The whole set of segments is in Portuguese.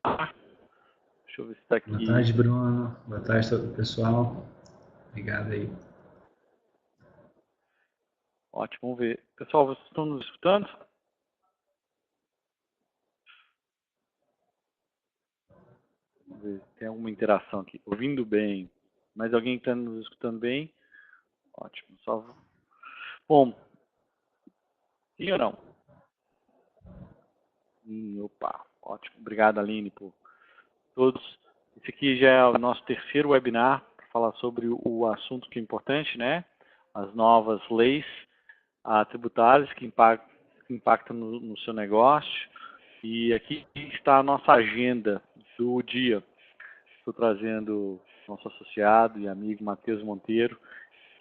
Deixa eu ver se está aqui. Boa tarde, Bruno. Boa tarde, todo pessoal. Obrigado aí. Ótimo, vamos ver. Pessoal, vocês estão nos escutando? Vamos ver se tem alguma interação aqui. Ouvindo bem. Mais alguém está nos escutando bem? Ótimo, salvo. Bom, sim ou não? Opa, ótimo. Obrigado, Aline, por todos. Esse aqui já é o nosso terceiro webinar para falar sobre o assunto que é importante, né? As novas leis tributárias que impactam no seu negócio. E aqui está a nossa agenda do dia. Estou trazendo nosso associado e amigo Matheus Monteiro,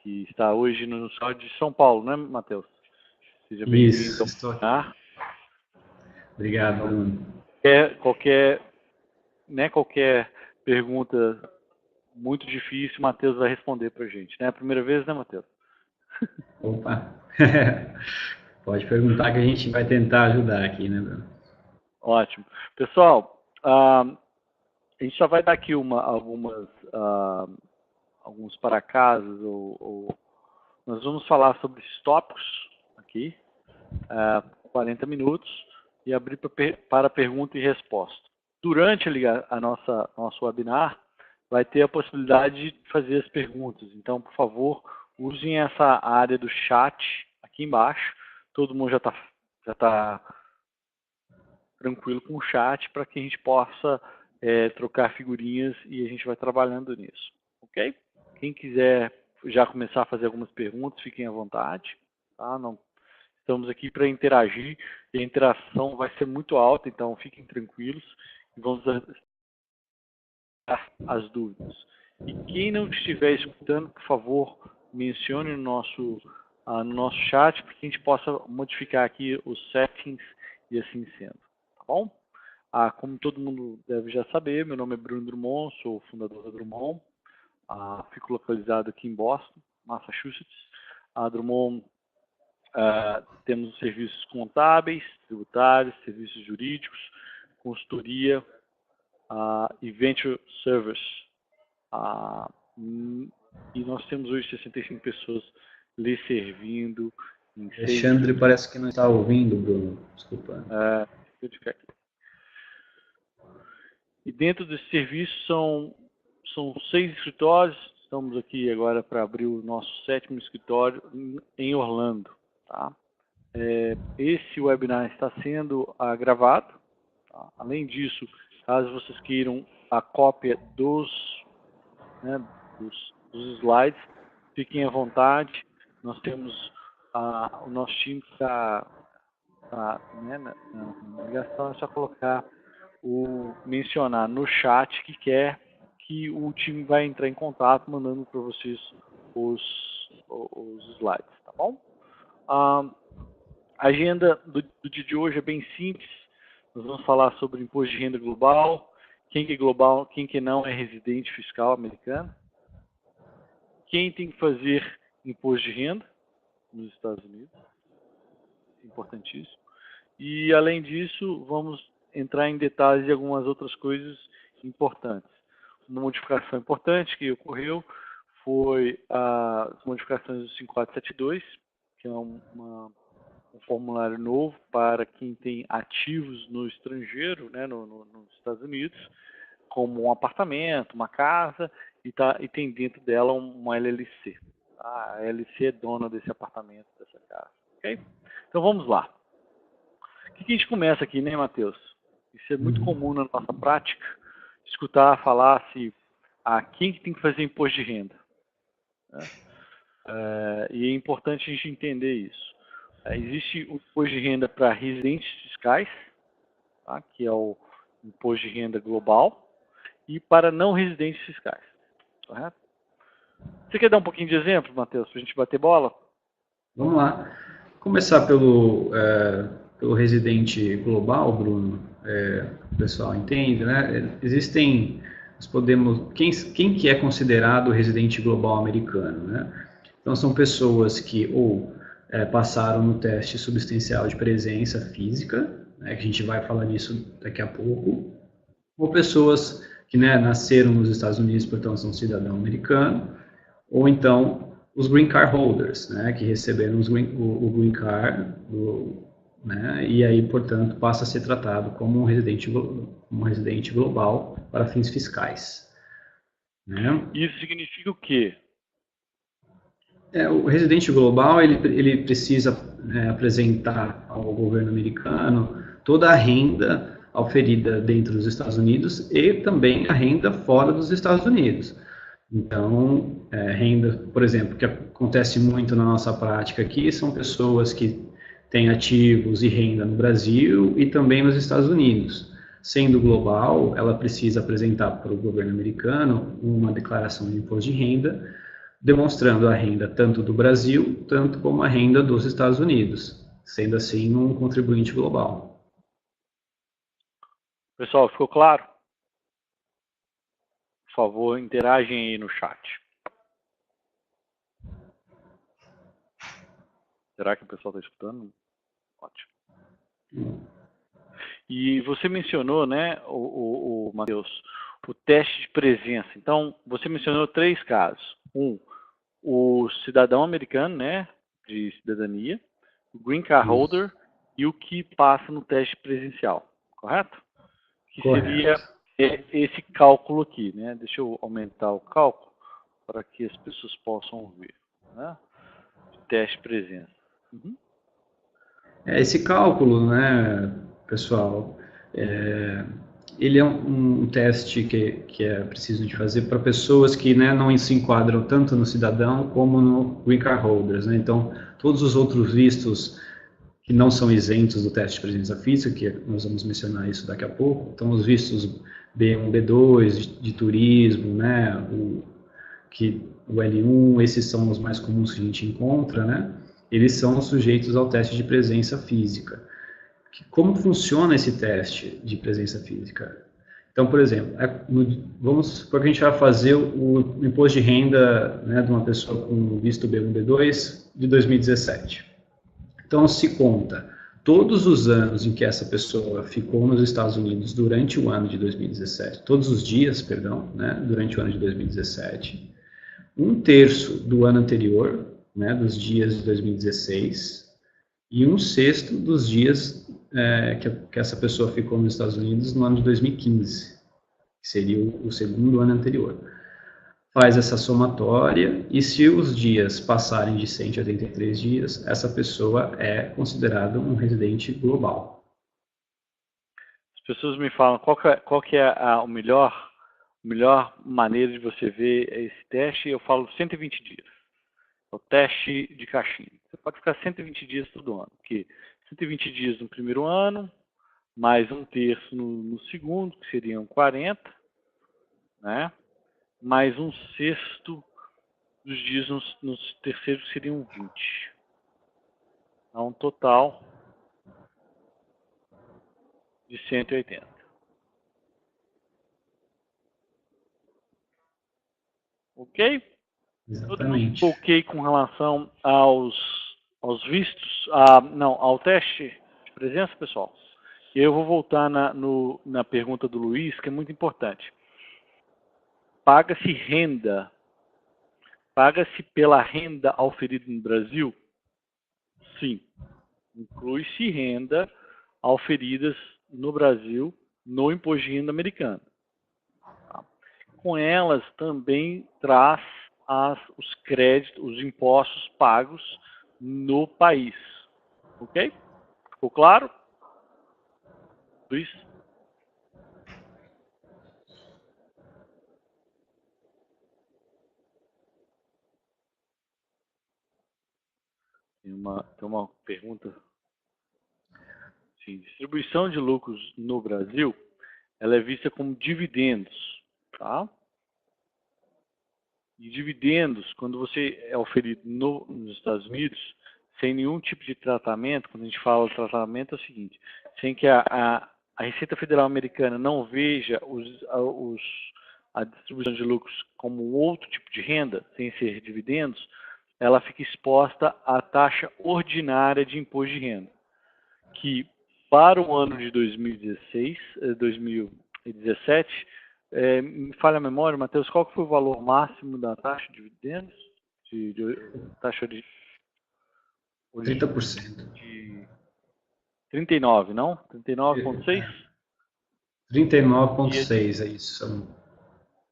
que está hoje no estado de São Paulo, né, Matheus? Seja bem-vindo. Isso, estou aqui. Obrigado, Bruno. Qualquer pergunta muito difícil, o Matheus vai responder para a gente. Não é a primeira vez, né, Matheus? Opa! Pode perguntar que a gente vai tentar ajudar aqui, né, Bruno? Ótimo. Pessoal, a gente só vai dar aqui alguns para-casos, nós vamos falar sobre esses tópicos aqui, 40 minutos, e abrir para pergunta e resposta. Durante nosso webinar, vai ter a possibilidade de fazer as perguntas. Então, por favor, usem essa área do chat aqui embaixo. Todo mundo já tá tranquilo com o chat para que a gente possa trocar figurinhas e a gente vai trabalhando nisso. Ok? Quem quiser já começar a fazer algumas perguntas, fiquem à vontade. Tá? Não, estamos aqui para interagir e a interação vai ser muito alta, então fiquem tranquilos e vamos as dúvidas. E quem não estiver escutando, por favor, mencione no nosso chat para que a gente possa modificar aqui os settings e assim sendo. Tá bom? Como todo mundo deve já saber, meu nome é Bruno Drummond, sou o fundador da Drummond. Fico localizado aqui em Boston, Massachusetts. A Drummond temos serviços contábeis, tributários, serviços jurídicos, consultoria e venture service. E nós temos hoje 65 pessoas lhe servindo. Alexandre parece que não está ouvindo, Bruno. Desculpa. Deixa eu ficar aqui. E dentro desse serviço são 6 escritórios. Estamos aqui agora para abrir o nosso 7º escritório em Orlando. Tá? Esse webinar está sendo gravado. Tá? Além disso, caso vocês queiram a cópia dos slides, fiquem à vontade. Nós temos o nosso time que está na ligação, é só colocar mencionar no chat que quer que o time vai entrar em contato mandando para vocês os slides, tá bom? A agenda do dia de hoje é bem simples. Nós vamos falar sobre imposto de renda global, quem que é global, quem que não é residente fiscal americano, quem tem que fazer imposto de renda nos Estados Unidos, importantíssimo. E além disso, vamos entrar em detalhes de algumas outras coisas importantes. Uma modificação importante que ocorreu foi as modificações do 5472, que é um formulário novo para quem tem ativos no estrangeiro, né, nos Estados Unidos, como um apartamento, uma casa, e tem dentro dela uma LLC. A LLC é dona desse apartamento, dessa casa. Okay? Então vamos lá. O que a gente começa aqui, né, Matheus? Isso é muito comum na nossa prática, escutar falar se quem que tem que fazer imposto de renda. E é importante a gente entender isso. Existe o imposto de renda para residentes fiscais, tá, que é o imposto de renda global, e para não residentes fiscais. Correto? Você quer dar um pouquinho de exemplo, Matheus, para a gente bater bola? Vamos lá. Começar pelo residente global, Bruno. O pessoal entende, né? Existem, quem que é considerado residente global americano, né? Então são pessoas que ou passaram no teste substancial de presença física, né, que a gente vai falar disso daqui a pouco, ou pessoas que, né, nasceram nos Estados Unidos, portanto são cidadão americano, ou então os green card holders, né, que receberam o green card, né, e aí, portanto, passa a ser tratado como um residente global para fins fiscais. Né? Isso significa o quê? O residente global ele precisa apresentar ao governo americano toda a renda oferida dentro dos Estados Unidos e também a renda fora dos Estados Unidos. Então, renda, por exemplo, que acontece muito na nossa prática aqui, são pessoas que têm ativos e renda no Brasil e também nos Estados Unidos. Sendo global, ela precisa apresentar para o governo americano uma declaração de imposto de renda, demonstrando a renda tanto do Brasil, tanto como a renda dos Estados Unidos, sendo assim um contribuinte global. Pessoal, ficou claro? Por favor, interagem aí no chat. Será que o pessoal está escutando? Ótimo. E você mencionou, né, o Matheus, o teste de presença. Então, você mencionou 3 casos. O cidadão americano, né, de cidadania, o green card holder e o que passa no teste presencial, correto? Que seria esse cálculo aqui, né? Deixa eu aumentar o cálculo para que as pessoas possam ver, né? Teste de presença. Uhum. Esse cálculo, né, pessoal, ele é um teste que é preciso de fazer para pessoas que, né, não se enquadram tanto no cidadão como no green card holders, né? Então, todos os outros vistos que não são isentos do teste de presença física, que nós vamos mencionar isso daqui a pouco, então os vistos B1, B2, de turismo, né, o L1, esses são os mais comuns que a gente encontra, né, eles são sujeitos ao teste de presença física. Como funciona esse teste de presença física? Então, por exemplo, vamos supor que a gente vai fazer o imposto de renda, né, de uma pessoa com visto B1, B2 de 2017. Então, se conta todos os anos em que essa pessoa ficou nos Estados Unidos durante o ano de 2017, todos os dias, perdão, né, durante o ano de 2017, 1/3 do ano anterior, né, dos dias de 2016, e 1/6 dos dias que essa pessoa ficou nos Estados Unidos no ano de 2015, que seria o segundo ano anterior. Faz essa somatória e se os dias passarem de 183 dias, essa pessoa é considerada um residente global. As pessoas me falam qual que é a melhor maneira de você ver esse teste. Eu falo 120 dias. É o teste de caixinha. Você pode ficar 120 dias todo ano, porque 120 dias no primeiro ano, mais 1/3 no segundo, que seriam 40, né? Mais 1/6 dos dias nos terceiros, que seriam 20. Dá um total de 180. Ok? Exatamente. Todo mundo ok com relação aos vistos? Não, ao teste de presença, pessoal? E eu vou voltar na pergunta do Luiz, que é muito importante. Paga-se renda? Paga-se pela renda auferida no Brasil? Sim. Inclui-se renda auferidas no Brasil no imposto de renda americano. Tá? Com elas também traz os créditos, os impostos pagos no país. Ok? Ficou claro? Luiz? Tem uma pergunta. Sim, distribuição de lucros no Brasil, ela é vista como dividendos, tá? E dividendos, quando você é oferido nos Estados Unidos, sem nenhum tipo de tratamento, quando a gente fala de tratamento é o seguinte, sem que a Receita Federal Americana não veja a distribuição de lucros como outro tipo de renda, sem ser dividendos, ela fica exposta à taxa ordinária de imposto de renda, que para o ano de 2016, 2017. Me falha a memória, Matheus, qual que foi o valor máximo da taxa de dividendos? Taxa de 30%. de 39, não? 39,6? 39,6, é isso.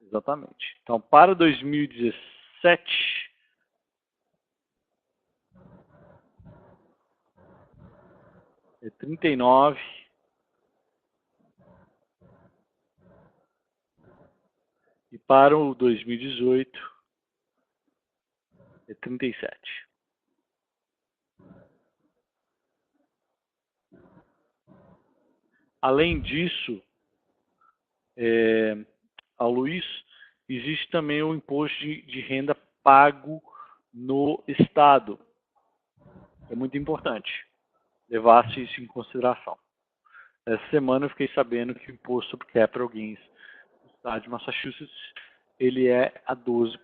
Exatamente. Então, para 2017, é 39. E para o 2018, é 37. Além disso, ao Luiz, existe também o imposto de renda pago no Estado. É muito importante levar-se isso em consideração. Essa semana eu fiquei sabendo que o imposto sobre capital gains no estado de Massachusetts ele é a 12%,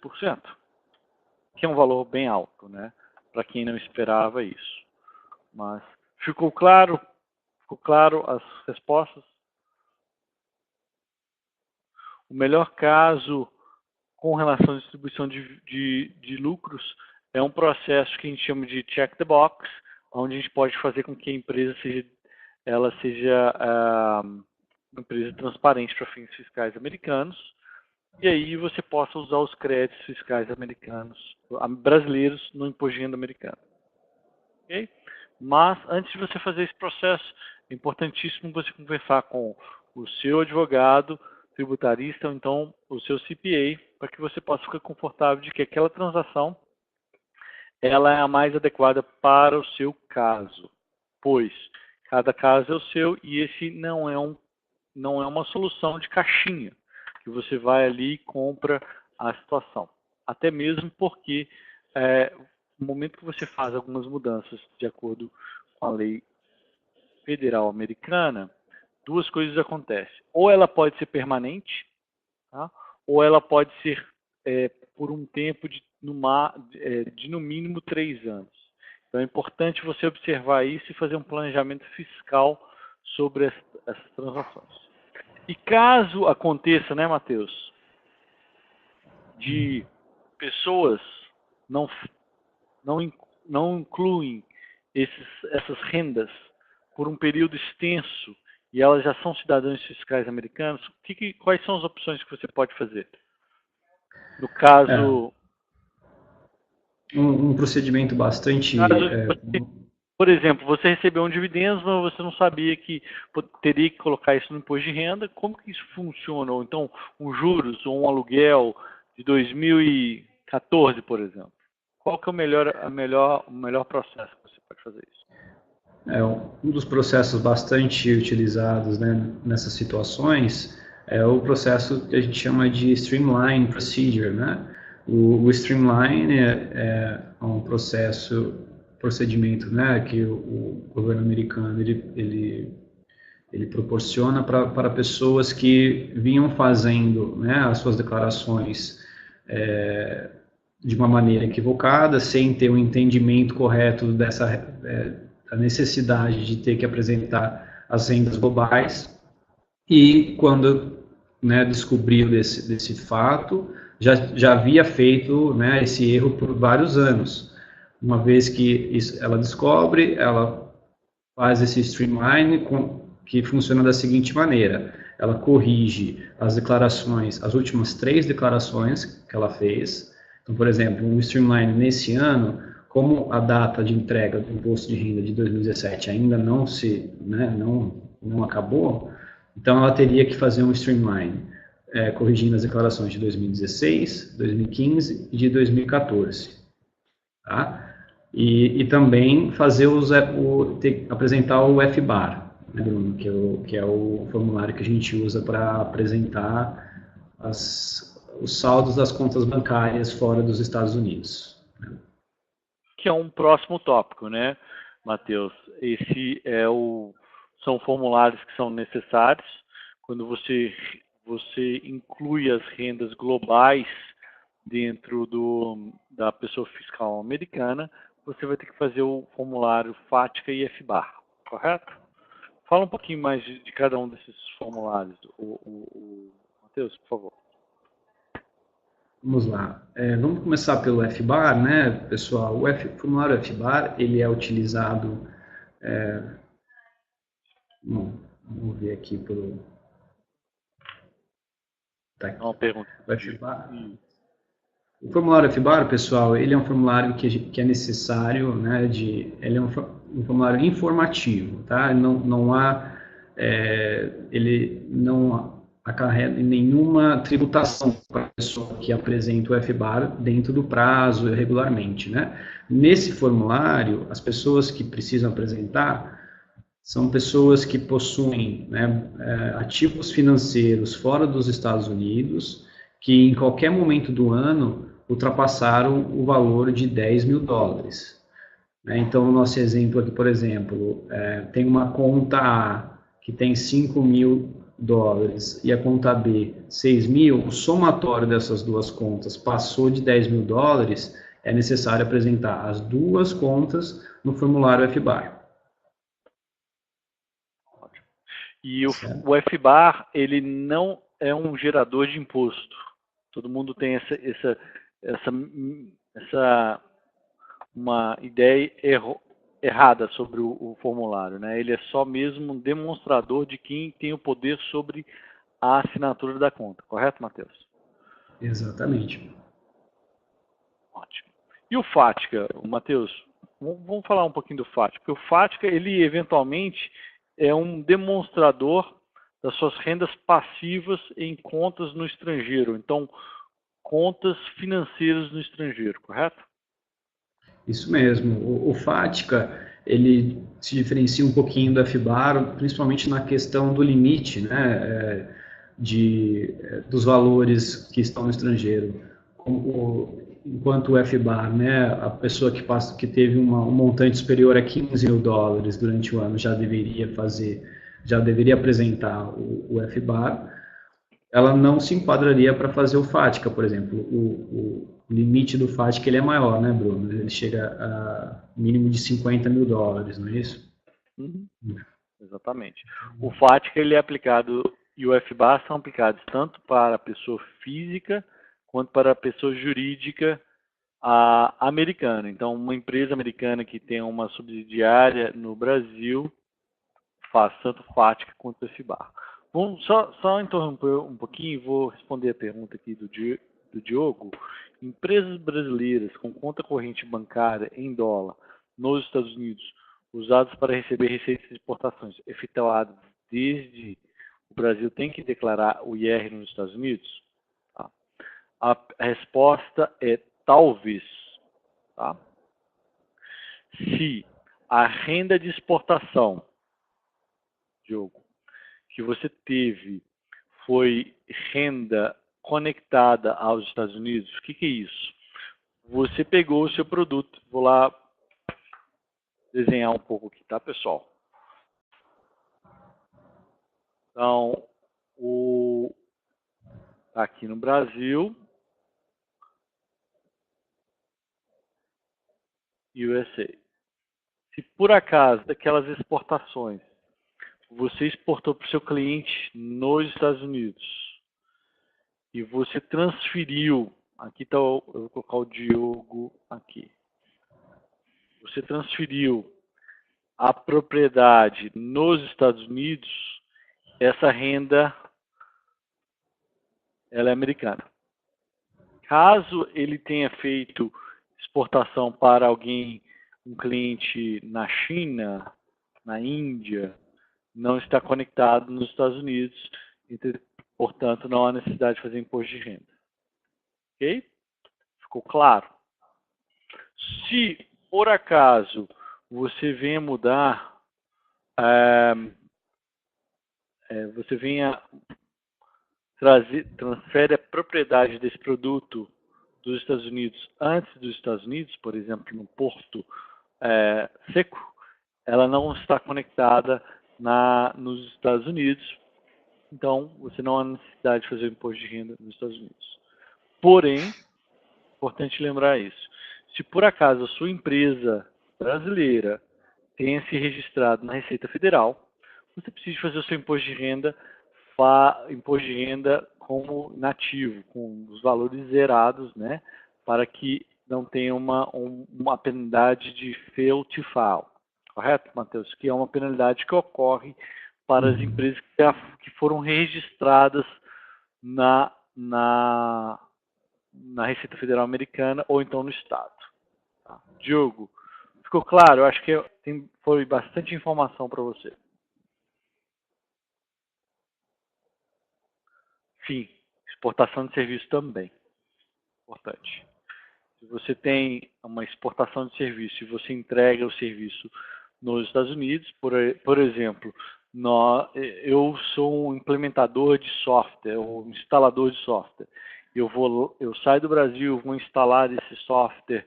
que é um valor bem alto, né? Para quem não esperava isso. Mas ficou claro as respostas? O melhor caso com relação à distribuição de lucros é um processo que a gente chama de check the box, onde a gente pode fazer com que a empresa seja uma empresa transparente para fins fiscais americanos, e aí você possa usar os créditos fiscais brasileiros no imposto de renda americano. Okay? Mas antes de você fazer esse processo, é importantíssimo você conversar com o seu advogado tributarista ou então o seu CPA, para que você possa ficar confortável de que aquela transação ela é a mais adequada para o seu caso, pois cada caso é o seu e esse não é uma solução de caixinha, que você vai ali e compra a situação. Até mesmo porque no momento que você faz algumas mudanças de acordo com a lei federal americana, duas coisas acontecem. Ou ela pode ser permanente, tá? Ou ela pode ser por um tempo de no mínimo 3 anos. Então é importante você observar isso e fazer um planejamento fiscal sobre essas transações. E caso aconteça, né, Matheus, de pessoas não incluem essas rendas por um período extenso e elas já são cidadãos fiscais americanos, quais são as opções que você pode fazer? No caso... Um procedimento bastante... Por exemplo, você recebeu um dividendo, mas você não sabia que teria que colocar isso no imposto de renda. Como que isso funciona? Ou então, um juros ou um aluguel de 2014, por exemplo. Qual que é o melhor processo que você pode fazer isso? Um dos processos bastante utilizados, né, nessas situações é o processo que a gente chama de Streamline Procedure, né? O Streamline é um procedimento, né, que o governo americano ele proporciona para pessoas que vinham fazendo, né, as suas declarações de uma maneira equivocada, sem ter um entendimento correto da necessidade de ter que apresentar as rendas globais. E quando, né, descobriu desse fato, já havia feito, né, esse erro por vários anos. Uma vez que ela descobre, ela faz esse streamline que funciona da seguinte maneira: ela corrige as declarações, as últimas 3 declarações que ela fez. Então, por exemplo, um streamline nesse ano, como a data de entrega do imposto de renda de 2017 ainda não acabou, então ela teria que fazer um streamline, corrigindo as declarações de 2016, 2015 e de 2014. Tá? E também fazer apresentar o FBAR, né, Bruno, que é o formulário que a gente usa para apresentar os saldos das contas bancárias fora dos Estados Unidos. Que é um próximo tópico, né, Matheus? Esse são formulários que são necessários quando você inclui as rendas globais dentro da pessoa fiscal americana. Você vai ter que fazer o formulário FATCA e FBAR, correto? Fala um pouquinho mais de cada um desses formulários, Matheus, por favor. Vamos lá. Vamos começar pelo FBAR, né, pessoal? O formulário FBAR, ele é utilizado... vamos ver aqui pelo... Tá aqui. Uma pergunta. O FBAR... O formulário FBAR, pessoal, ele é um formulário que é necessário, né, ele é um formulário informativo, tá? Não há... ele não acarreta nenhuma tributação para a pessoa que apresenta o FBAR dentro do prazo regularmente, né? Nesse formulário, as pessoas que precisam apresentar são pessoas que possuem, né, ativos financeiros fora dos Estados Unidos, que em qualquer momento do ano ultrapassaram o valor de 10 mil dólares. Então, o nosso exemplo aqui, por exemplo, tem uma conta A que tem 5 mil dólares e a conta B 6 mil, o somatório dessas duas contas passou de 10 mil dólares, é necessário apresentar as duas contas no formulário FBAR. E o FBAR, ele não é um gerador de imposto. Todo mundo tem uma ideia errada sobre o formulário, né? Ele é só mesmo um demonstrador de quem tem o poder sobre a assinatura da conta, correto, Matheus? Exatamente. Ótimo. E o FATCA, Matheus? Vamos falar um pouquinho do FATCA, porque o FATCA, ele eventualmente é um demonstrador das suas rendas passivas em contas no estrangeiro, então contas financeiras no estrangeiro, correto? Isso mesmo. O FATCA, ele se diferencia um pouquinho do FBAR, principalmente na questão do limite, né, dos valores que estão no estrangeiro. Enquanto o FBAR, né, a pessoa que teve um montante superior a 15 mil dólares durante o ano já deveria apresentar o FBAR, ela não se enquadraria para fazer o FATCA, por exemplo. O limite do FATCA ele é maior, né, Bruno? Ele chega a mínimo de 50 mil dólares, não é isso? Uhum. Exatamente. O FATCA ele é aplicado e o FBAR são aplicados tanto para a pessoa física quanto para a pessoa jurídica americana. Então, uma empresa americana que tem uma subsidiária no Brasil faz tanto FATCA quanto FBAR. Vamos só interromper um pouquinho e vou responder a pergunta aqui do Diogo. Empresas brasileiras com conta corrente bancária em dólar nos Estados Unidos, usadas para receber receitas de exportações efetuadas desde o Brasil, tem que declarar o IR nos Estados Unidos? Tá. A resposta é talvez. Tá? Se a renda de exportação, Diogo, que você teve foi renda conectada aos Estados Unidos, o que é isso? Você pegou o seu produto, vou lá desenhar um pouco aqui, tá, pessoal? Então, aqui no Brasil, USA. Se por acaso daquelas exportações você exportou para o seu cliente nos Estados Unidos e você transferiu, aqui está, eu vou colocar o Diogo aqui. Você transferiu a propriedade nos Estados Unidos, essa renda ela é americana. Caso ele tenha feito exportação para alguém, um cliente na China, na Índia, não está conectado nos Estados Unidos, portanto não há necessidade de fazer imposto de renda. Ok? Ficou claro? Se por acaso você venha mudar, você venha transfere a propriedade desse produto dos Estados Unidos antes dos Estados Unidos, por exemplo, no porto seco, ela não está conectada nos Estados Unidos, então você não há necessidade de fazer o imposto de renda nos Estados Unidos. Porém, importante lembrar isso, se por acaso a sua empresa brasileira tenha se registrado na Receita Federal, você precisa fazer o seu imposto de renda como nativo, com os valores zerados, né, para que não tenha uma penalidade de fail to file. Correto, Matheus? Que é uma penalidade que ocorre para as empresas que foram registradas na Receita Federal Americana ou então no Estado. Tá? Diogo, ficou claro? Eu acho que foi bastante informação para você. Sim, exportação de serviço também. Importante. Se você tem uma exportação de serviço e você entrega o serviço nos Estados Unidos, por exemplo, eu sou um implementador de software, um instalador de software. Eu saio do Brasil, vou instalar esse software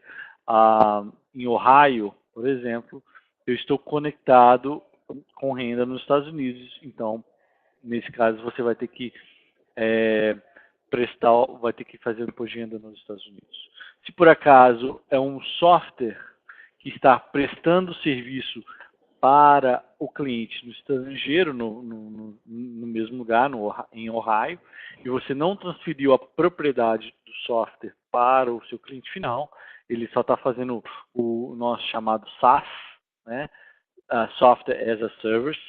em Ohio, por exemplo, eu estou conectado com renda nos Estados Unidos. Então, nesse caso, você vai ter que vai ter que fazer o imposto de renda nos Estados Unidos. Se por acaso é um software que está prestando serviço para o cliente no estrangeiro, no mesmo lugar, em Ohio, e você não transferiu a propriedade do software para o seu cliente final, ele só está fazendo o nosso chamado SaaS, né? Software as a Service.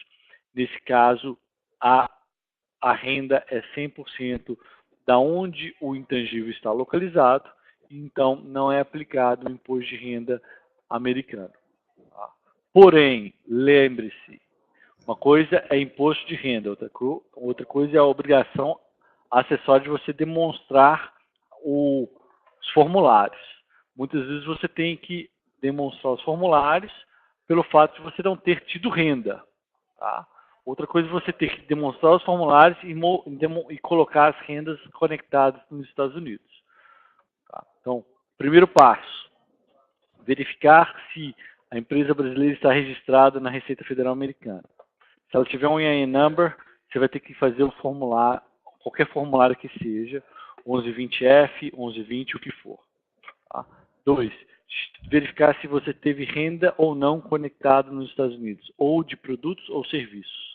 Nesse caso, a renda é 100% da onde o intangível está localizado, então não é aplicado o imposto de renda americano. Tá? Porém, lembre-se, uma coisa é imposto de renda, outra coisa é a obrigação acessória de você demonstrar os formulários. Muitas vezes você tem que demonstrar os formulários pelo fato de você não ter tido renda. Tá? Outra coisa é você ter que demonstrar os formulários e colocar as rendas conectadas nos Estados Unidos. Tá? Então, primeiro passo, verificar se a empresa brasileira está registrada na Receita Federal Americana. Se ela tiver um EIN number, você vai ter que fazer o formulário, qualquer formulário que seja, 1120F, 1120, o que for. Tá? 2. Verificar se você teve renda ou não conectada nos Estados Unidos, ou de produtos ou serviços.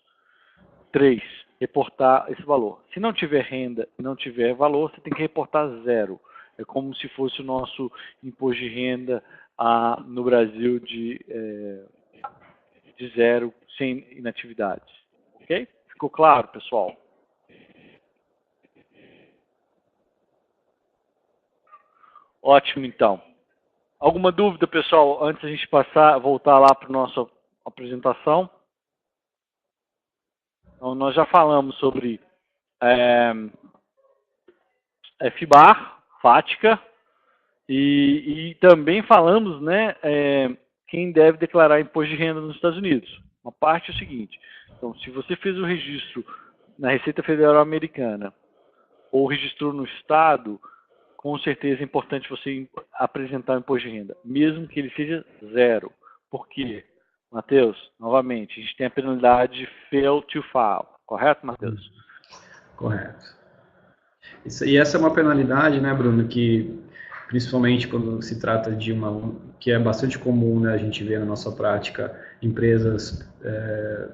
3. Reportar esse valor. Se não tiver renda e não tiver valor, você tem que reportar zero. É como se fosse o nosso imposto de renda no Brasil de zero, sem inatividade. Ok? Ficou claro, pessoal? Ótimo, então. Alguma dúvida, pessoal, antes a gente voltar lá para a nossa apresentação? Então, nós já falamos sobre FBAR, FATCA, e também falamos, né, quem deve declarar imposto de renda nos Estados Unidos. Uma parte é o seguinte: então, se você fez o registro na Receita Federal Americana ou registrou no Estado, com certeza é importante você apresentar o imposto de renda, mesmo que ele seja zero. Por quê? Matheus, novamente, a gente tem a penalidade de fail to file. Correto, Matheus? Correto. E essa é uma penalidade, né, Bruno, que principalmente quando se trata de que é bastante comum, né, a gente ver na nossa prática empresas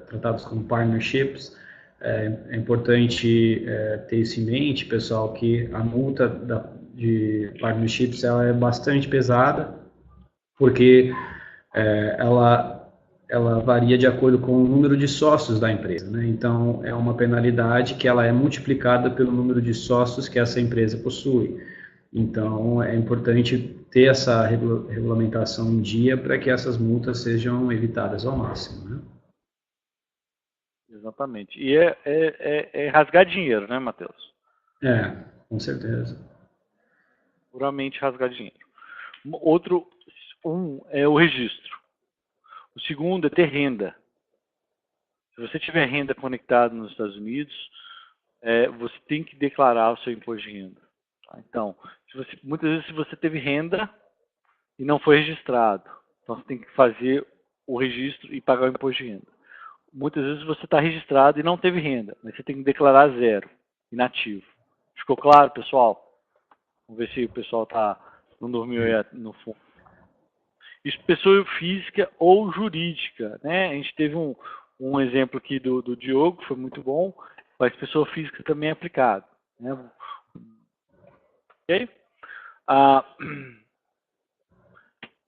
tratadas como partnerships. É importante ter isso em mente, pessoal, que a multa de partnerships ela é bastante pesada, porque ela varia de acordo com o número de sócios da empresa, né? Então, é uma penalidade que ela é multiplicada pelo número de sócios que essa empresa possui. Então, é importante ter essa regulamentação em dia para que essas multas sejam evitadas ao máximo, né? Exatamente. E é rasgar dinheiro, né, Matheus? Com certeza. Puramente rasgar dinheiro. Outro é o registro. O segundo é ter renda. Se você tiver renda conectada nos Estados Unidos, você tem que declarar o seu imposto de renda. Tá? Então, muitas vezes se você teve renda e não foi registrado, então você tem que fazer o registro e pagar o imposto de renda. Muitas vezes você está registrado e não teve renda, mas você tem que declarar zero, inativo. Ficou claro, pessoal? Vamos ver se o pessoal não dormiu aí no fundo. Isso, pessoa física ou jurídica, né? A gente teve um exemplo aqui do Diogo, que foi muito bom, mas pessoa física também é aplicado. Né? Ok?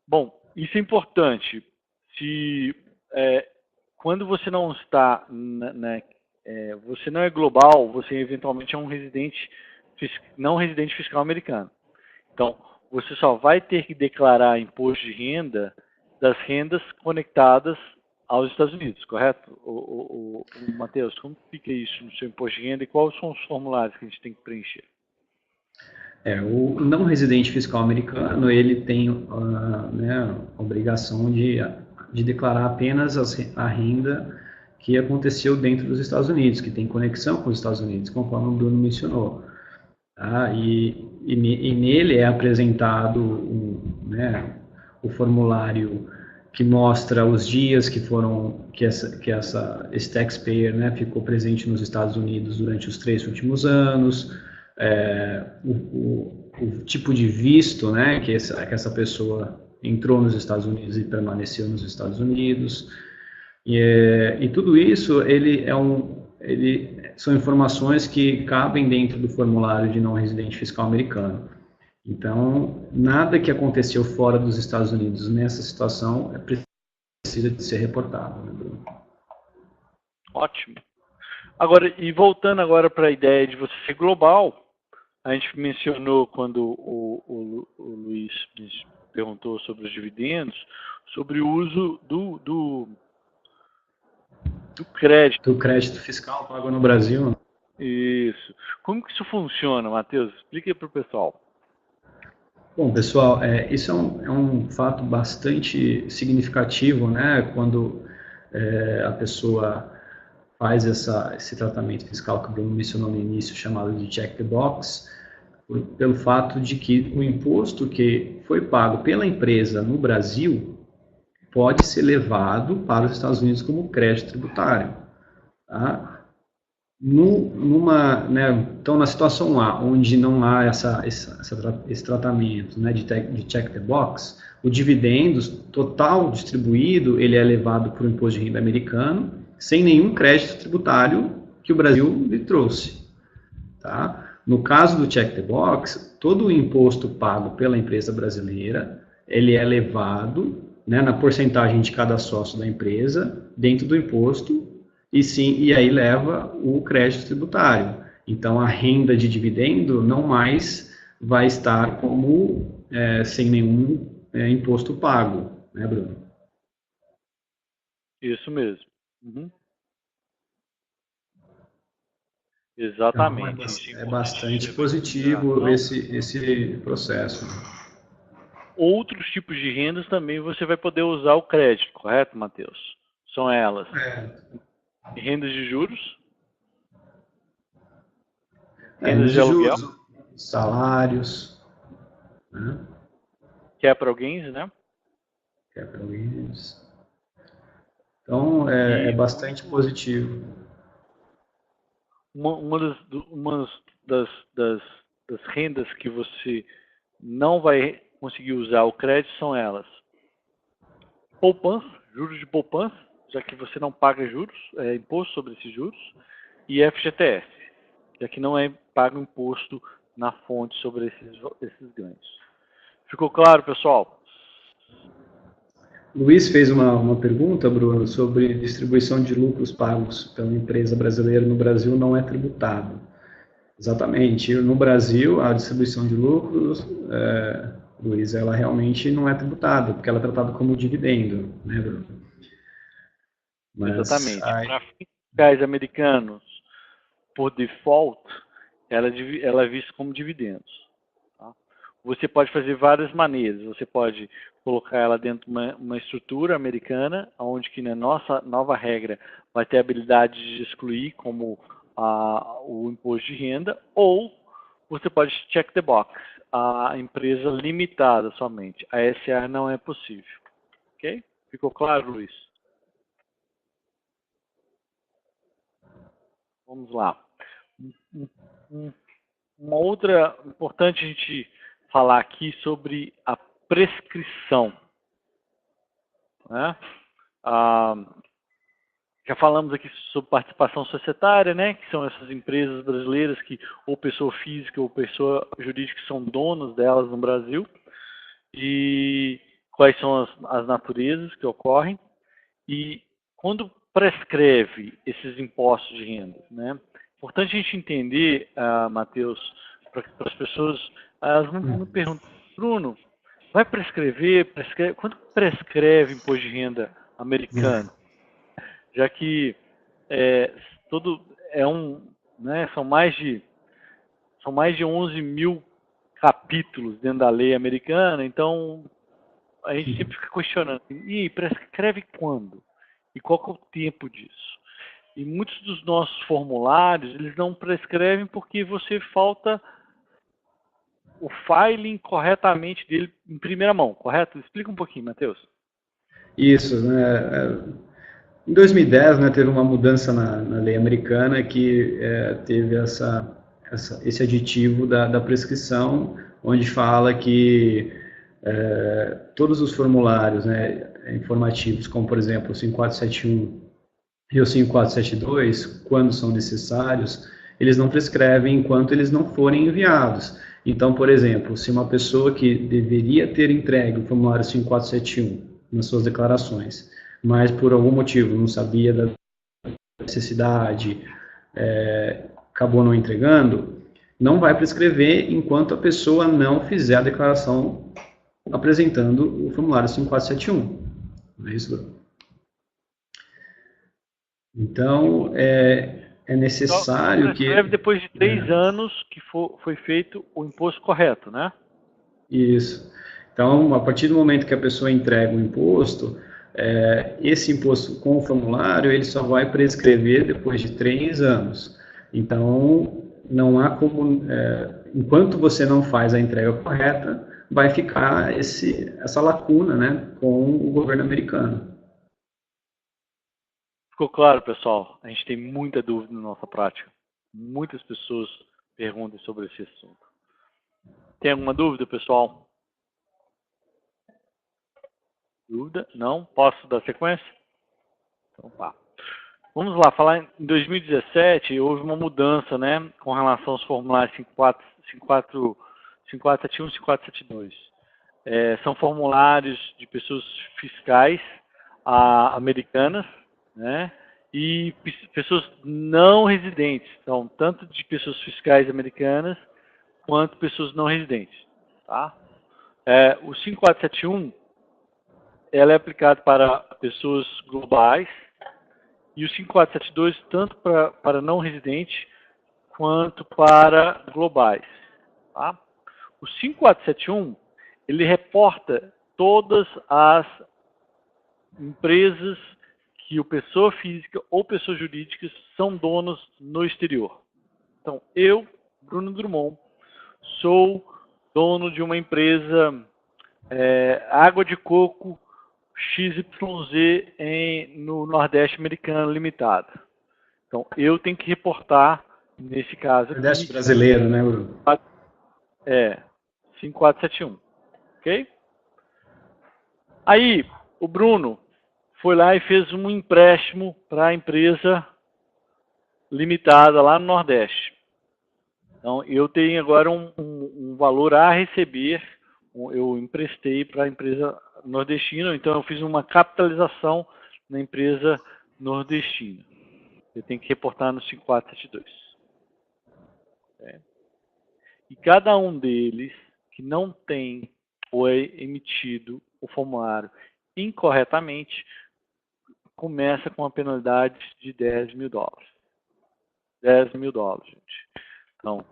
Bom, isso é importante. Se, quando você não está, você não é global, você eventualmente é um não residente fiscal americano. Então, você só vai ter que declarar imposto de renda das rendas conectadas aos Estados Unidos, correto? Matheus, como fica isso no seu imposto de renda e quais são os formulários que a gente tem que preencher? O não residente fiscal americano, ele tem a obrigação de declarar apenas a renda que aconteceu dentro dos Estados Unidos, que tem conexão com os Estados Unidos, conforme o Bruno mencionou. Tá? E nele é apresentado o formulário que mostra os dias que esse taxpayer, né, ficou presente nos Estados Unidos durante os 3 últimos anos, o tipo de visto, né, que essa pessoa entrou nos Estados Unidos e permaneceu nos Estados Unidos, e tudo isso são informações que cabem dentro do formulário de não residente fiscal americano. Então, nada que aconteceu fora dos Estados Unidos nessa situação precisa de ser reportado. Né, Bruno? Ótimo. Agora, e voltando agora para a ideia de você ser global, a gente mencionou quando o Luiz perguntou sobre os dividendos, sobre o uso do crédito. Do crédito fiscal pago no Brasil. Isso. Como que isso funciona, Matheus? Explica para o pessoal. Bom, pessoal, isso é um fato bastante significativo, né? Quando a pessoa faz esse tratamento fiscal que o Bruno mencionou no início, chamado de check the box, pelo fato de que o imposto que foi pago pela empresa no Brasil pode ser levado para os Estados Unidos como crédito tributário. Tá? Então, na situação A, onde não há esse tratamento, né, de check the box, o dividendo total distribuído, ele é levado para o imposto de renda americano, sem nenhum crédito tributário que o Brasil lhe trouxe. Tá? No caso do check the box, todo o imposto pago pela empresa brasileira, ele é levado, né, na porcentagem de cada sócio da empresa, dentro do imposto, e aí leva o crédito tributário. Então, a renda de dividendo não mais vai estar como sem nenhum imposto pago, né, Bruno? Isso mesmo. Uhum. Exatamente. Então, é bastante positivo esse processo. Outros tipos de rendas também você vai poder usar o crédito, correto, Matheus? São elas. Rendas de juros, rendas de aluguel, juros, salários, né? capital gains, né? Capital gains. Então, é bastante positivo. Uma das rendas que você não vai conseguir usar o crédito são elas: poupança, juros de poupança, já que você não paga juros, imposto sobre esses juros, e FGTS, já que não é pago imposto na fonte sobre esses ganhos. Ficou claro, pessoal? Luiz fez uma pergunta, Bruno, sobre distribuição de lucros pagos pela empresa brasileira no Brasil não é tributado. Exatamente. No Brasil, a distribuição de lucros, Luiz, ela realmente não é tributada, porque ela é tratada como dividendo, né, Bruno? Exatamente. Para fiscais americanos, por default, ela é vista como dividendos. Tá? Você pode fazer várias maneiras. Você pode colocar ela dentro de uma estrutura americana, onde que na nossa nova regra vai ter a habilidade de excluir como o imposto de renda, ou você pode check the box, a empresa limitada somente. A SA não é possível. Ok? Ficou claro, Luiz? Vamos lá. Uma outra importante a gente falar aqui sobre a prescrição. Né? Já falamos aqui sobre participação societária, né? Que são essas empresas brasileiras que ou pessoa física ou pessoa jurídica que são donos delas no Brasil. E quais são as naturezas que ocorrem. E quando prescreve esses impostos de renda, né? Importante a gente entender, Matheus, para as pessoas, elas não perguntam, Bruno, vai prescrever, quanto prescreve imposto de renda americano? Já que né, são mais de 11 mil capítulos dentro da lei americana, então a gente sempre fica questionando, e prescreve quando? E qual que é o tempo disso? E muitos dos nossos formulários, eles não prescrevem porque você falta o filing corretamente dele em primeira mão, correto? Explica um pouquinho, Matheus. Isso, né? Em 2010, né, teve uma mudança na lei americana que teve esse aditivo da prescrição, onde fala que todos os formulários, né, informativos, como por exemplo o 5471 e o 5472, quando são necessários, eles não prescrevem enquanto eles não forem enviados. Então, por exemplo, se uma pessoa que deveria ter entregue o formulário 5471 nas suas declarações, mas por algum motivo não sabia da necessidade, acabou não entregando, não vai prescrever enquanto a pessoa não fizer a declaração apresentando o formulário 5471. Não é isso, Bruno? Então, é necessário então, prescreve depois de 3 anos que foi feito o imposto correto, né? Isso. Então, a partir do momento que a pessoa entrega o imposto, esse imposto com o formulário, ele só vai prescrever depois de 3 anos. Então, não há como, enquanto você não faz a entrega correta, vai ficar essa lacuna, né, com o governo americano. Ficou claro, pessoal? A gente tem muita dúvida na nossa prática. Muitas pessoas perguntam sobre esse assunto. Tem alguma dúvida, pessoal? Dúvida? Não? Posso dar sequência? Então tá. Vamos lá, falar em 2017, houve uma mudança, né, com relação aos formulários 541 e 5472. São formulários de pessoas fiscais americanas, né, e pessoas não residentes, então, tanto de pessoas fiscais americanas, quanto pessoas não residentes, tá? O 5471, ela é aplicado para pessoas globais, e o 5472 tanto para não residentes quanto para globais. Tá? O 5471 ele reporta todas as empresas que o pessoa física ou pessoa jurídica são donos no exterior. Então, eu, Bruno Drummond, sou dono de uma empresa água de coco XYZ no Nordeste Americano Limitado. Então, eu tenho que reportar, nesse caso aqui... Nordeste brasileiro, né, Bruno? 5471. Ok? Aí, o Bruno foi lá e fez um empréstimo para a empresa limitada lá no Nordeste. Então, eu tenho agora um valor a receber, eu emprestei para a empresa nordestina, então eu fiz uma capitalização na empresa nordestina. Eu tenho que reportar no 5472. E cada um deles que não tem ou é emitido o formulário incorretamente, começa com uma penalidade de $10 mil. $10 mil, gente. Então,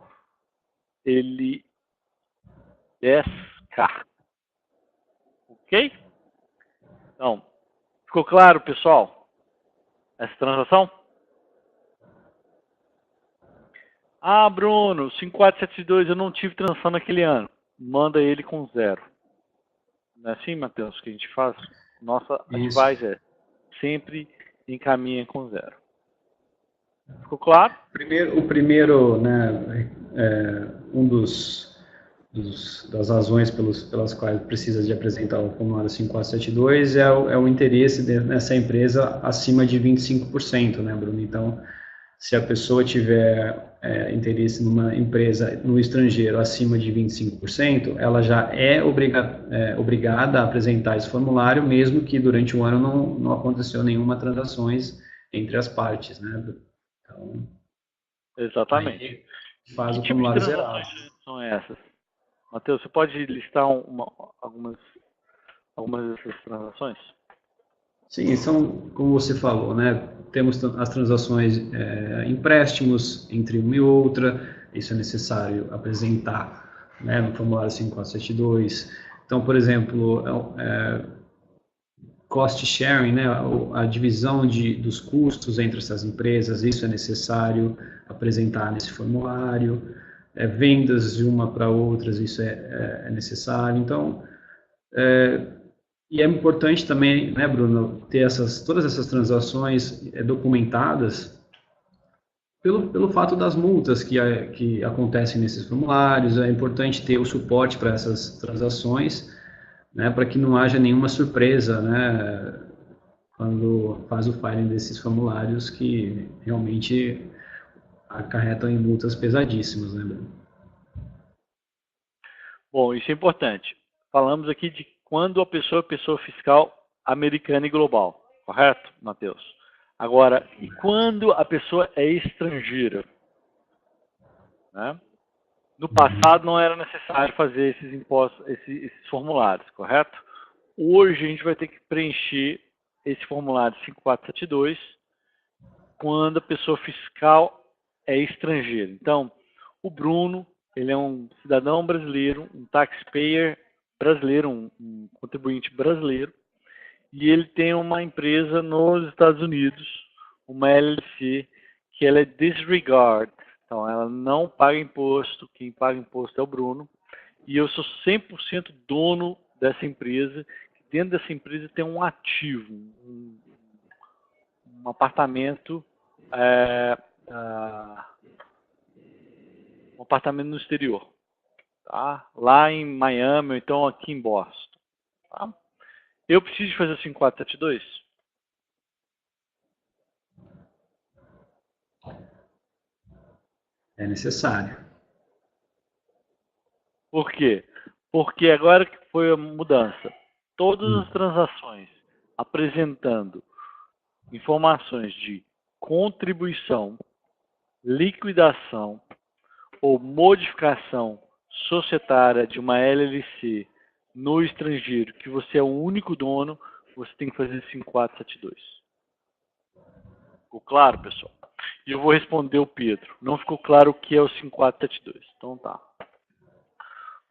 ele 10K. Ok? Então, ficou claro, pessoal? Essa transação? Ah, Bruno, 5472 eu não tive transação naquele ano. Manda ele com 0. Não é assim, Matheus, que a gente faz? Nossa advisor sempre encaminha com 0. Ficou claro? O primeiro, né, um dos das razões pelas quais precisa de apresentar o formulário 5472 é o interesse nessa empresa acima de 25%, né, Bruno? Então, se a pessoa tiver interesse numa empresa no estrangeiro acima de 25%, ela já é obrigada a apresentar esse formulário, mesmo que durante o ano não aconteceu nenhuma transações entre as partes, né? Então, Exatamente. aí faz Que o tipo de formulário zerado. transações são essas? Matheus, você pode listar algumas dessas transações? Sim, são, como você falou, né? Temos as transações, empréstimos entre uma e outra, isso é necessário apresentar, né, no formulário 5472. Então, por exemplo, cost sharing, né, a divisão dos custos entre essas empresas, isso é necessário apresentar nesse formulário. Vendas de uma para outras, isso é necessário. Então, e é importante também, né, Bruno, ter todas essas transações documentadas pelo fato das multas que acontecem nesses formulários. É importante ter o suporte para essas transações, né, para que não haja nenhuma surpresa, né, quando faz o filing desses formulários que realmente acarretam em multas pesadíssimas, né, Bruno? Bom, isso é importante. Falamos aqui de quando a pessoa é pessoa fiscal americana e global, correto, Matheus? Agora, e quando a pessoa é estrangeira? Né? No passado não era necessário fazer esses impostos, esses formulários, correto? Hoje a gente vai ter que preencher esse formulário 5472 quando a pessoa fiscal é estrangeira. Então, o Bruno, ele é um cidadão brasileiro, um taxpayer brasileiro, um contribuinte brasileiro, e ele tem uma empresa nos Estados Unidos, uma LLC, que ela é disregard. Então, ela não paga imposto, quem paga imposto é o Bruno, e eu sou 100% dono dessa empresa. Dentro dessa empresa tem um ativo, um apartamento, um apartamento no exterior, tá? Lá em Miami ou então aqui em Boston. Tá? Eu preciso fazer o 5472? É necessário. Por quê? Porque agora que foi a mudança, todas as transações apresentando informações de contribuição, liquidação ou modificação societária de uma LLC no estrangeiro, que você é o único dono, você tem que fazer 5472. Ficou claro, pessoal? E eu vou responder o Pedro. Não ficou claro o que é o 5472. Então tá.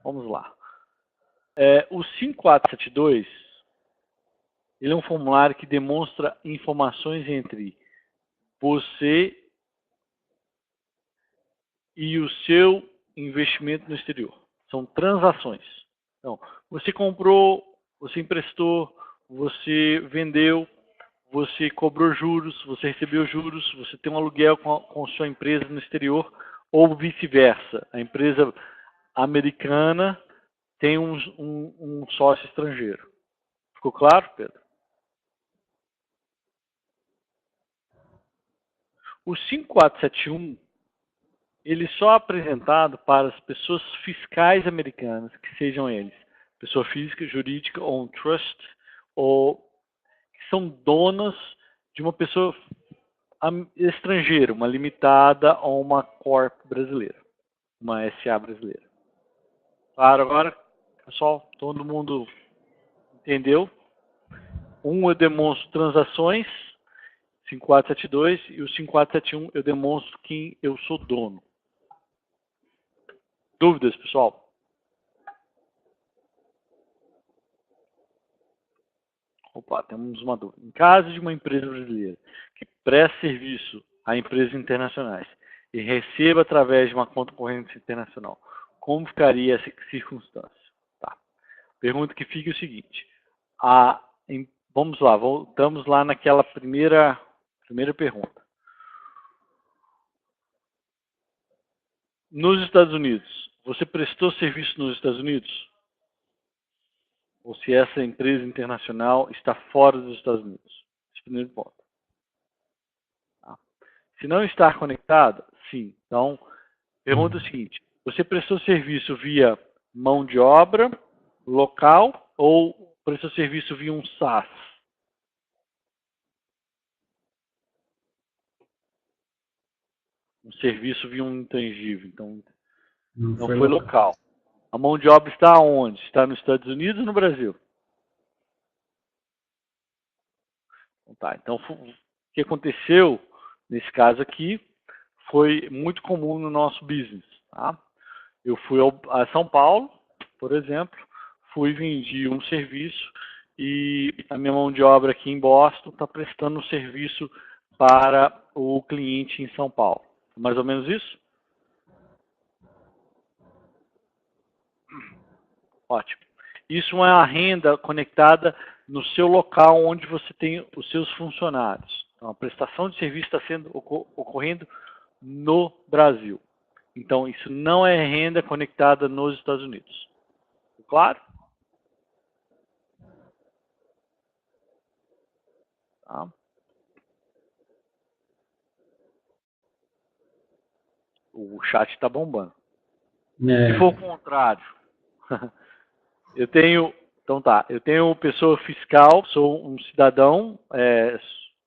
Vamos lá. O 5472, ele é um formulário que demonstra informações entre você e o seu investimento no exterior. São transações. Então, você comprou, você emprestou, você vendeu, você cobrou juros, você recebeu juros, você tem um aluguel com sua empresa no exterior, ou vice-versa. A empresa americana tem um sócio estrangeiro. Ficou claro, Pedro? O 5471, ele só é apresentado para as pessoas fiscais americanas, que sejam eles pessoa física, jurídica ou um trust, ou que são donas de uma pessoa estrangeira, uma limitada ou uma corp brasileira, uma SA brasileira. Claro, agora, pessoal, todo mundo entendeu? Eu demonstro transações, 5472, e o 5471 eu demonstro quem eu sou dono. Dúvidas, pessoal? Opa, temos uma dúvida. Em caso de uma empresa brasileira que preste serviço a empresas internacionais e receba através de uma conta corrente internacional, como ficaria essa circunstância? Tá. Pergunta que fica é o seguinte. Vamos lá, voltamos lá naquela primeira pergunta. Nos Estados Unidos, você prestou serviço nos Estados Unidos? Ou se essa empresa internacional está fora dos Estados Unidos? Esse é o primeiro ponto. Tá? Se não estar conectada, sim. Então, pergunta o seguinte: você prestou serviço via mão de obra local ou prestou serviço via um SaaS? Um serviço via um intangível. Então, não foi local. A mão de obra está onde? Está nos Estados Unidos ou no Brasil? Tá, então, o que aconteceu nesse caso aqui foi muito comum no nosso business. Tá? Eu fui a São Paulo, por exemplo, fui vendi um serviço e a minha mão de obra aqui em Boston está prestando um serviço para o cliente em São Paulo. Mais ou menos isso? Ótimo. Isso é a renda conectada no seu local onde você tem os seus funcionários. Então, a prestação de serviço está sendo ocorrendo no Brasil. Então, isso não é renda conectada nos Estados Unidos. Claro? Tá. O chat está bombando. Se for o contrário, eu tenho pessoa fiscal, sou um cidadão,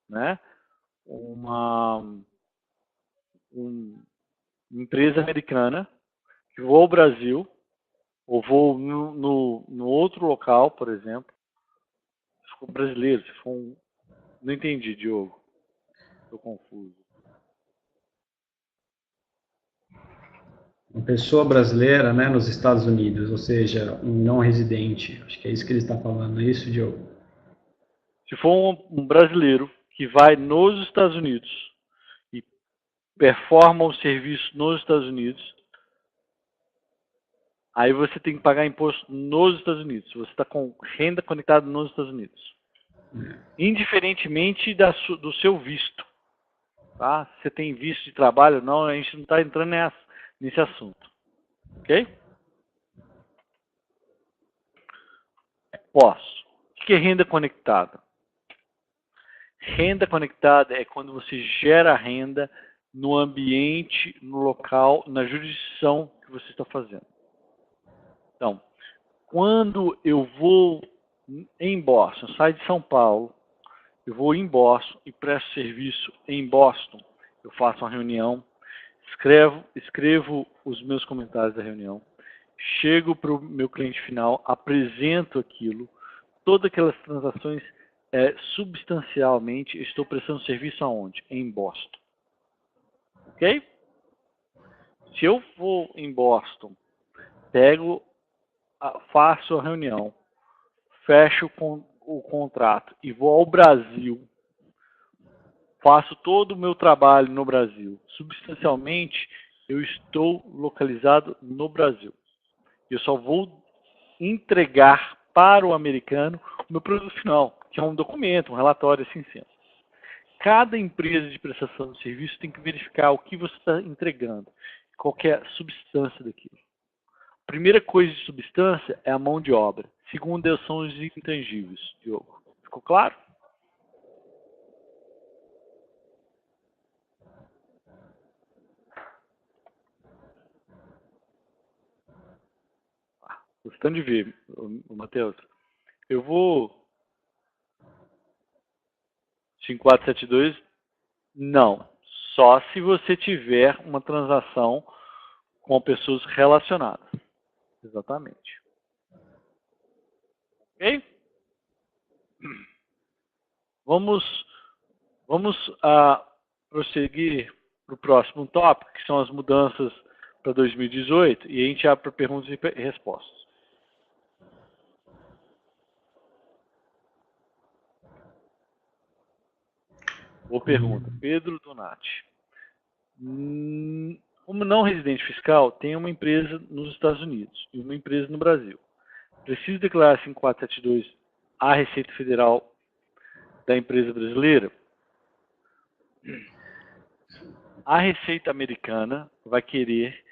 né, uma empresa americana, que vou ao Brasil, ou vou no outro local, por exemplo, se for brasileiro, se for um... Não entendi, Diogo. Estou confuso. Uma pessoa brasileira, né, nos Estados Unidos, ou seja, um não residente. Acho que é isso que ele está falando, é isso, Diogo? Se for um brasileiro que vai nos Estados Unidos e performa o serviço nos Estados Unidos, aí você tem que pagar imposto nos Estados Unidos. Você está com renda conectada nos Estados Unidos. Indiferentemente do seu visto. Tá? Se você tem visto de trabalho ou não, a gente não está entrando nesse assunto. Ok? Posso. O que é renda conectada? Renda conectada é quando você gera renda no ambiente, no local, na jurisdição que você está fazendo. Então, quando eu vou em Boston, saio de São Paulo, eu vou em Boston e presto serviço em Boston, eu faço uma reunião, escrevo os meus comentários da reunião, chego para o meu cliente final, apresento aquilo, todas aquelas transações, substancialmente, estou prestando serviço aonde? Em Boston. Ok? Se eu vou em Boston, faço a reunião, fecho o contrato e vou ao Brasil, faço todo o meu trabalho no Brasil, substancialmente, eu estou localizado no Brasil. Eu só vou entregar para o americano o meu produto final, que é um documento, um relatório, assim sendo. Cada empresa de prestação de serviço tem que verificar o que você está entregando, qual é a substância daquilo. A primeira coisa de substância é a mão de obra. Segunda são os intangíveis, Diogo. Ficou claro? Gostando de ver, Matheus. Eu vou 5472. Não. Só se você tiver uma transação com pessoas relacionadas. Exatamente. Ok? Vamos prosseguir para o próximo tópico, que são as mudanças para 2018, e a gente abre para perguntas e respostas. Boa pergunta. Pedro Donati. Como não residente fiscal, tem uma empresa nos Estados Unidos e uma empresa no Brasil. Preciso declarar 5472 à Receita Federal da empresa brasileira? A Receita Americana vai querer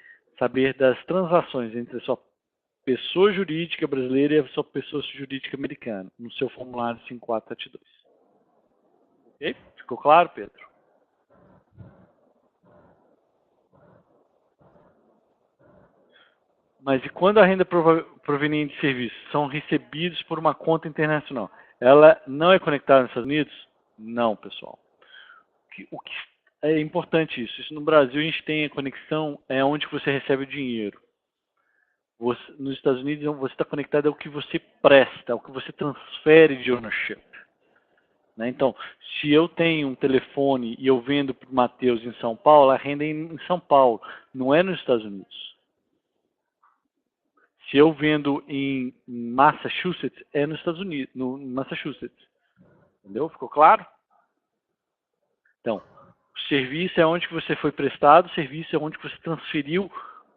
saber das transações entre a sua pessoa jurídica brasileira e a sua pessoa jurídica americana, no seu formulário 5472. Ok? Ficou claro, Pedro? Mas e quando a renda proveniente de serviços são recebidos por uma conta internacional? Ela não é conectada nos Estados Unidos? Não, pessoal. O que é importante isso. No Brasil a gente tem a conexão, é onde você recebe o dinheiro. Nos Estados Unidos você está conectado ao que você presta, ao que você transfere de ownership. Né? Então, se eu tenho um telefone e eu vendo para o Matheus em São Paulo, a renda é em São Paulo, não é nos Estados Unidos. Se eu vendo em Massachusetts, é nos Estados Unidos, no Massachusetts. Entendeu? Ficou claro? Então, o serviço é onde que você foi prestado, o serviço é onde que você transferiu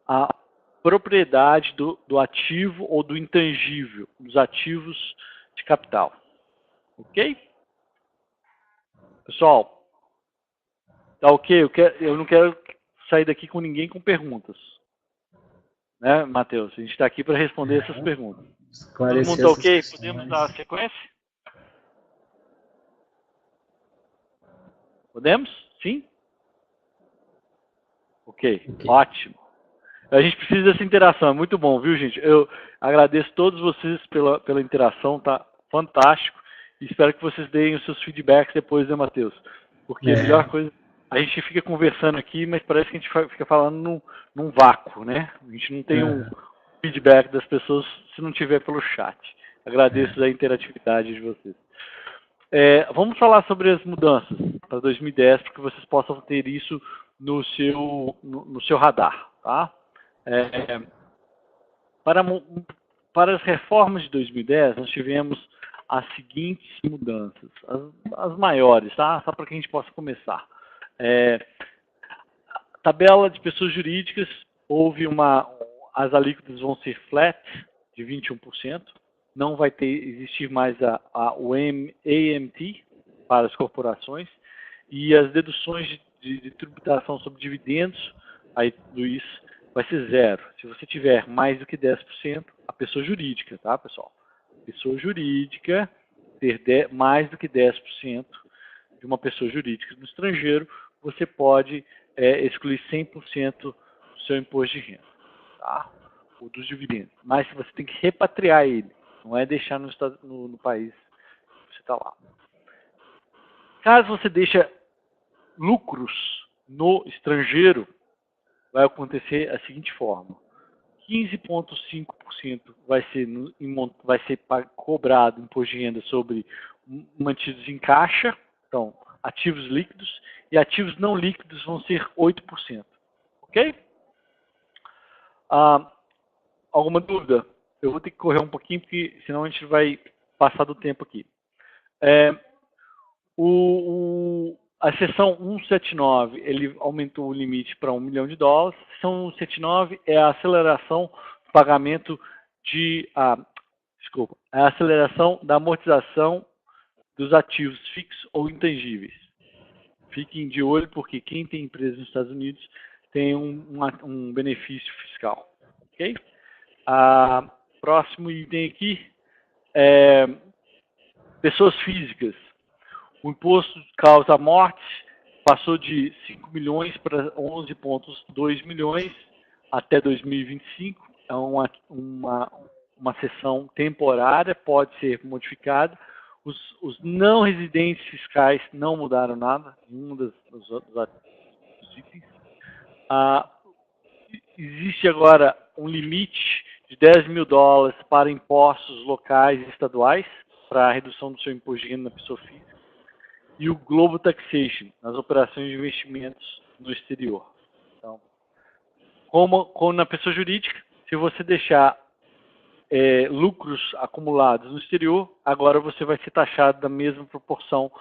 a propriedade do ativo ou do intangível, dos ativos de capital. Ok? Pessoal, tá ok? Eu não quero sair daqui com ninguém com perguntas. Né, Matheus? A gente está aqui para responder essas perguntas. Todo mundo está ok? Podemos dar a sequência? Podemos? Sim? Ok, ótimo. A gente precisa dessa interação, é muito bom, viu, gente? Eu agradeço a todos vocês pela interação, tá fantástico. E espero que vocês deem os seus feedbacks depois, né, Matheus? Porque a melhor coisa, a gente fica conversando aqui, mas parece que a gente fica falando num vácuo, né? A gente não tem um feedback das pessoas se não tiver pelo chat. Agradeço a interatividade de vocês. Vamos falar sobre as mudanças para 2010, para que vocês possam ter isso no seu radar, tá? Para as reformas de 2010, nós tivemos as seguintes mudanças, as maiores, tá? Só para que a gente possa começar. Tabela de pessoas jurídicas, as alíquotas vão ser flat, de 21%. Não vai existir mais o AMT para as corporações. E as deduções de tributação sobre dividendos, aí, Luiz, vai ser 0. Se você tiver mais do que 10%, a pessoa jurídica, tá, pessoal? Pessoa jurídica ter mais do que 10% de uma pessoa jurídica no estrangeiro, você pode excluir 100% do seu imposto de renda, tá? Ou dos dividendos. Mas você tem que repatriar ele, não é deixar no país que você está lá. Caso você deixe lucros no estrangeiro, vai acontecer a seguinte forma. 15,5% vai ser cobrado imposto de renda sobre mantidos em caixa, então, ativos líquidos, e ativos não líquidos vão ser 8%. Ok? Alguma dúvida? Eu vou ter que correr um pouquinho, porque senão a gente vai passar do tempo aqui. A seção 179, ele aumentou o limite para $1 milhão. A seção 179 é a aceleração do pagamento é a aceleração da amortização dos ativos fixos ou intangíveis. Fiquem de olho, porque quem tem empresa nos Estados Unidos tem um benefício fiscal. Ok? Próximo item aqui é pessoas físicas. O imposto de causa morte passou de 5 milhões para 11,2 milhões até 2025. É uma seção temporária, pode ser modificada. Os não residentes fiscais não mudaram nada, nenhum dos itens. Existe agora um limite de $10 mil para impostos locais e estaduais, para a redução do seu imposto de renda na pessoa física. E o Global Taxation, nas operações de investimentos no exterior. Então, como na pessoa jurídica, se você deixar lucros acumulados no exterior, agora você vai ser taxado da mesma proporção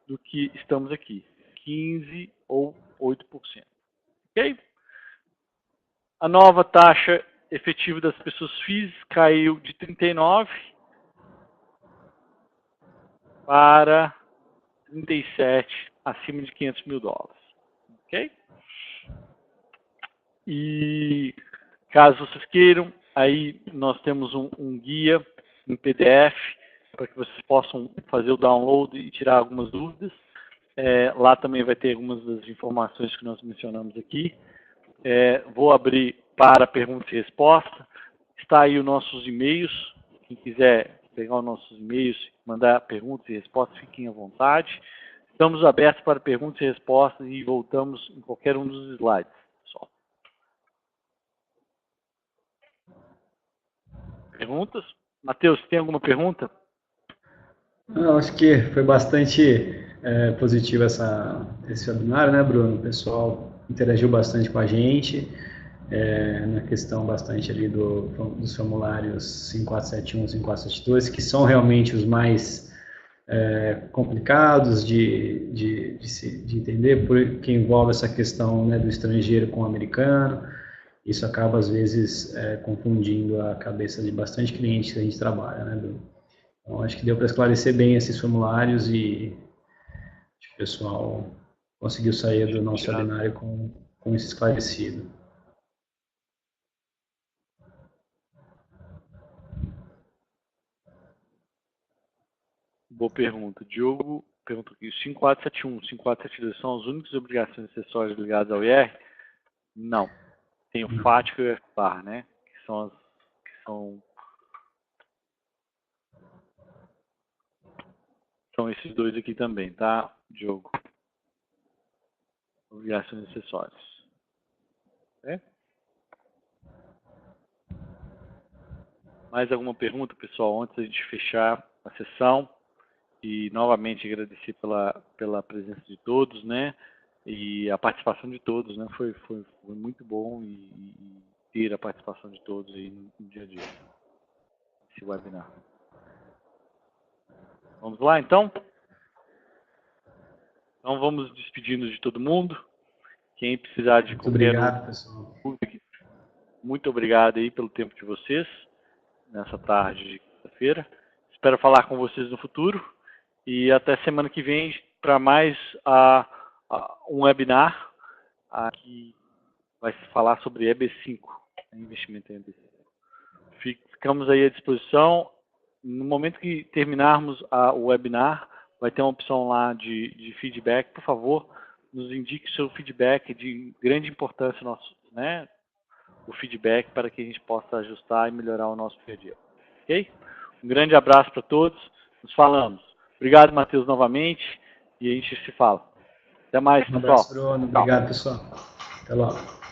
do que estamos aqui, 15% ou 8%. Ok? A nova taxa efetiva das pessoas físicas caiu de 39 para 37, acima de $500 mil. Ok? E Caso vocês queiram, aí nós temos um guia em PDF para que vocês possam fazer o download e tirar algumas dúvidas. Lá também vai ter algumas das informações que nós mencionamos aqui. Vou abrir para perguntas e respostas. Está aí os nossos e-mails. Quem quiser pegar os nossos e-mails, mandar perguntas e respostas, fiquem à vontade. Estamos abertos para perguntas e respostas e voltamos em qualquer um dos slides. Pessoal. Perguntas? Matheus, tem alguma pergunta? Eu acho que foi bastante positivo esse webinar, né, Bruno? O pessoal interagiu bastante com a gente, na questão bastante ali dos formulários 5471 e 5472, que são realmente os mais complicados de entender, porque envolve essa questão, né, do estrangeiro com o americano. Isso acaba, às vezes, confundindo a cabeça de bastante clientes que a gente trabalha, né, Bruno? Então, acho que deu para esclarecer bem esses formulários e o pessoal conseguiu sair do nosso webinário com isso esclarecido. Boa pergunta. Diogo pergunta aqui, 5471 e 5472 são as únicas obrigações acessórias ligadas ao IR? Não. Tem o FATCA e o FBAR, né? Que são esses dois aqui também, tá, Diogo? Obrigações acessórias. Mais alguma pergunta, pessoal, antes de a gente fechar a sessão? E novamente agradecer pela presença de todos, né? E a participação de todos, né? Foi muito bom e ter a participação de todos aí no dia a dia. Esse webinar. Vamos lá, então? Então vamos despedindo de todo mundo. Quem precisar de Muito obrigado, pessoal. Muito obrigado aí pelo tempo de vocês nessa tarde de quinta-feira. Espero falar com vocês no futuro. E até semana que vem para mais um webinar que vai falar sobre EB5, investimento em EB5. Ficamos aí à disposição. No momento que terminarmos o webinar, vai ter uma opção lá de feedback. Por favor, nos indique seu feedback de grande importância nosso, né? O feedback para que a gente possa ajustar e melhorar o nosso dia a dia. Ok? Um grande abraço para todos. Nos falamos. Obrigado, Matheus, novamente. E a gente se fala. Até mais, pessoal. Um abraço, Bruno. Obrigado, pessoal. Até logo.